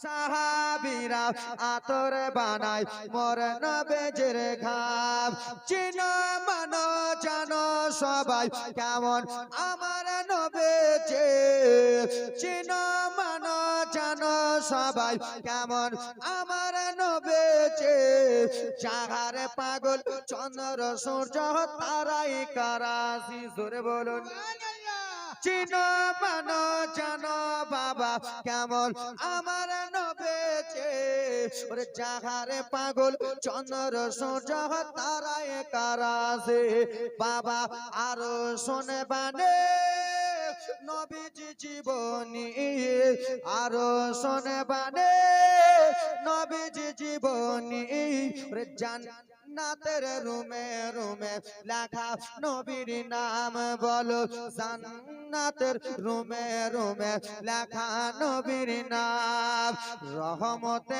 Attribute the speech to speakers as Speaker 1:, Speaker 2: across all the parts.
Speaker 1: সাহাবীরা আতর বানায় মোর নবীজির ঘাম চিনো মানো জানো সবাই কেমন আমার নবীজি চিনো মানো জানো সবাই কেমন আমার নবীজি চাহার পাগল চন্দ্র সূর্য তারাই কারাসি জোরে বলুন চিনো মানো জানো বাবা কেমন আমার নবীজি ওরে জাহারে পাগল চন্দ্র সূর্য তারাই কারাসি বাবা আরো শুনে বানে নবীজি জীবনী আরো শুনে বানে নবীজি জীবনী ওরে জান্নাতের রুমে রুমে লেখা নবীর নাম বলো জান্নাতের রুমে রুমে লেখা নবীর নাম রহমতে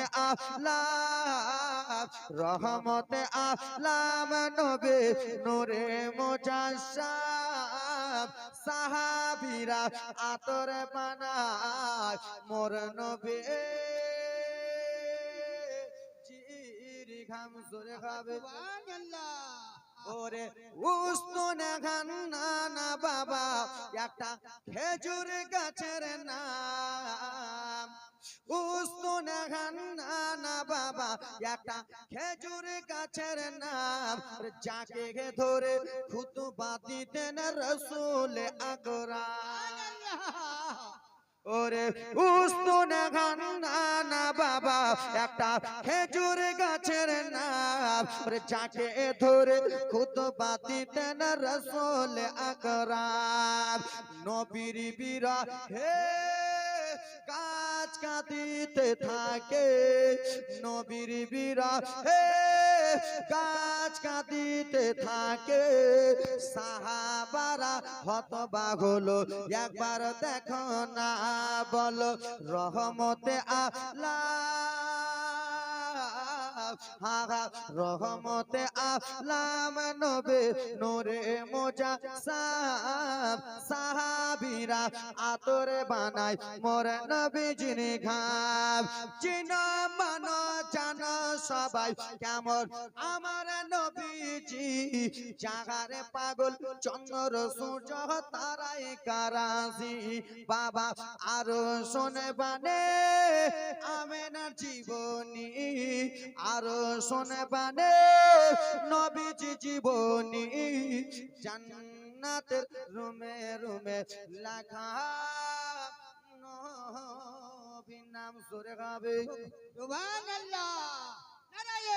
Speaker 1: আলাম নবী নূরে মুজাসসাম সাহাবীরা আতর বানায় মোর নবী জির ঘাম জোরে খাবে ওরে উস্তনে ঘান্না না বাবা একটা খেজুর গাছের নাম উস্তনে ঘান্না না বাবা একটা খেজুর গাছের নাম যাকে ধরে খুতবা দিতেন রাসূল আকরাম ওরে উস্তনে ঘান্না না বাবা একটা খেজুর গাছের নাম যাকে ধরে খুতবা দিতেন রাসূল আকরাম নবীর বিরহে গাছ কাঁদিতে থাকে নবীর বিরহে গাছ কাঁদিতে থাকে সাহাবারা হতবাক হলো একবার দেখো না বলো রহমতে রহমতে আলাম নবী নূরে মুজাসসাম সাহাবীরা আতর বানায় মোর নবীজির ঘাম চিনো মানো জানো সবাই কেমন আমার নবীজি জাগারে পাগল চন্দ্র সূর্য তারাই কারাসি বাবা আরো শুনে বানে আমেনার জীবনী আরো শুনে বানে নবীজি জীবনী জান্নাতের রুমে রুমে লেখা নবীর নাম জোরে গাবে
Speaker 2: সুবহানাল্লাহ নারায়ে